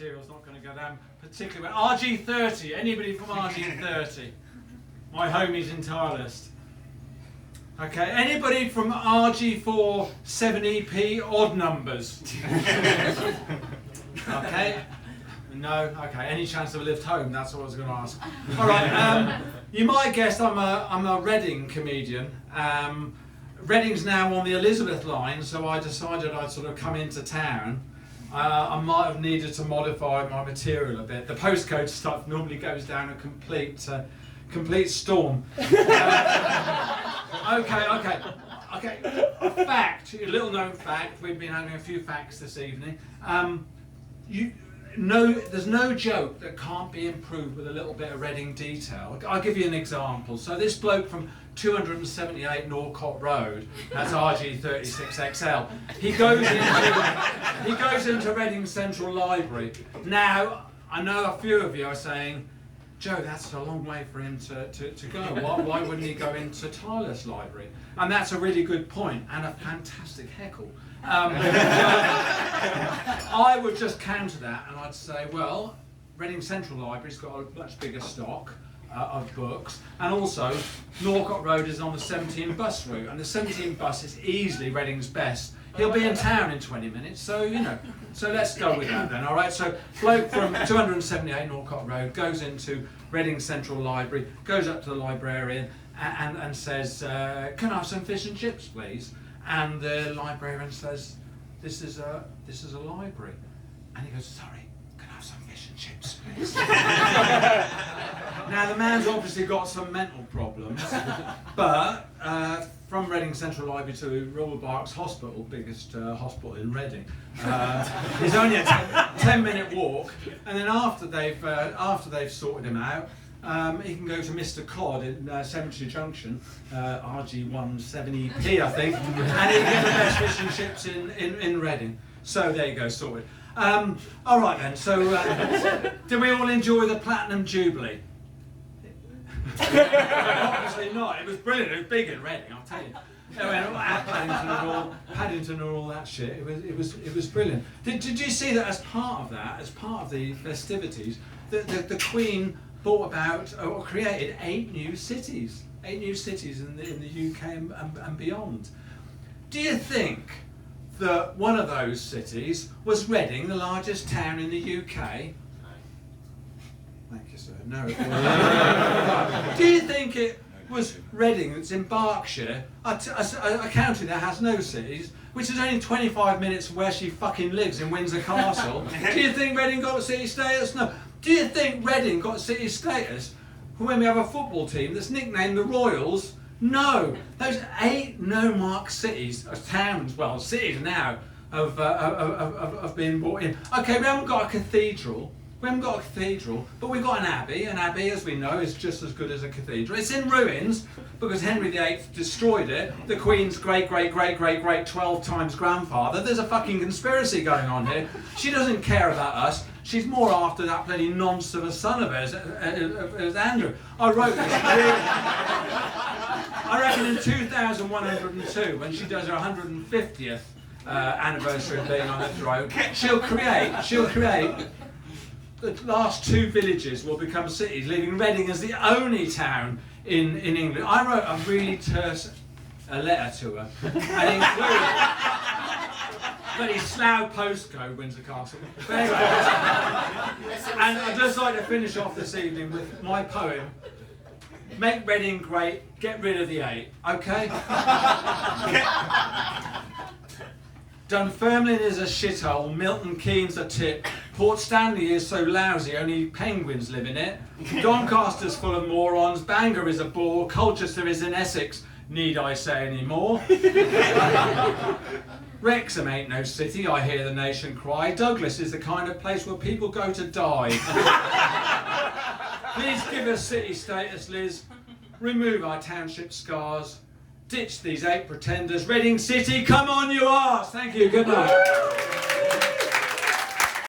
material's not going to go down particularly well. RG30, anybody from RG30? My homies in Tirelist. Okay, anybody from RG4 7EP odd numbers? Okay, no, okay, any chance of a lift home? That's what I was going to ask. All right, you might guess I'm a Reading comedian. Reading's now on the Elizabeth line, so I decided I'd sort of come into town. I might have needed to modify my material a bit. The postcode stuff normally goes down a complete storm. Okay. A fact, a little known fact. We've been having a few facts this evening. There's no joke that can't be improved with a little bit of Reading detail. I'll give you an example. So this bloke from 278 Norcott Road, that's RG36XL. He goes into Reading Central Library. Now, I know a few of you are saying, Joe, that's a long way for him to go. Why wouldn't he go into Tyler's library? And that's a really good point, and a fantastic heckle. I would just counter that, and I'd say, well, Reading Central Library's got a much bigger stock of books, and also Norcott Road is on the 17 bus route, and the 17 bus is easily Reading's best. He'll be in town in 20 minutes, so so let's go with that then, all right? So bloke from 278 Norcott Road goes into Reading Central Library, goes up to the librarian and says, can I have some fish and chips, please? And the librarian says, this is a library. And he goes, sorry, can I have some fish and chips, please? Now the man's obviously got some mental problems, but from Reading Central Library to Royal Berks Hospital, biggest hospital in Reading, is only a 10-minute walk, and then after they've sorted him out, he can go to Mr. Cod in Cemetery Junction, RG17EP I think, and he can get the best fish and chips in Reading. So there you go, sorted. All right then, so did we all enjoy the Platinum Jubilee? Obviously not. It was brilliant. It was big in Reading, I'll tell you. Paddington and all that shit. It was brilliant. Did you see that as part of the festivities, the Queen thought about or created 8 new cities in the UK and beyond? Do you think that one of those cities was Reading, the largest town in the UK? Thank you, sir. No. Do you think it was Reading, that's in Berkshire, a county that has no cities, which is only 25 minutes from where she fucking lives in Windsor Castle? Do you think Reading got city status? No. Do you think Reading got city status when we have a football team that's nicknamed the Royals? No. Those 8 no-mark cities, towns, well, cities now, have been brought in. Okay, we haven't got a cathedral. But we've got an abbey. An abbey, as we know, is just as good as a cathedral. It's in ruins because Henry VIII destroyed it. The Queen's great 12 times grandfather. There's a fucking conspiracy going on here. She doesn't care about us. She's more after that bloody nonce of a son of hers, as Andrew. I wrote this. I reckon in 2102, when she does her 150th anniversary of being on the throne, she'll create. The last 2 villages will become cities, leaving Reading as the only town in England. I wrote a really terse letter to her, and included bloody Slough postcode, Windsor Castle. But anyway, and I'd just like to finish off this evening with my poem. Make Reading great, get rid of the 8, okay? Dunfermline is a shithole, Milton Keynes a tip, Port Stanley is so lousy, only penguins live in it, Doncaster's full of morons, Bangor is a bore, Colchester is in Essex, need I say any more? Wrexham ain't no city, I hear the nation cry, Douglas is the kind of place where people go to die. Please give us city status, Liz, remove our township scars, ditch these 8 pretenders. Reading City, come on you arse! Thank you, good night.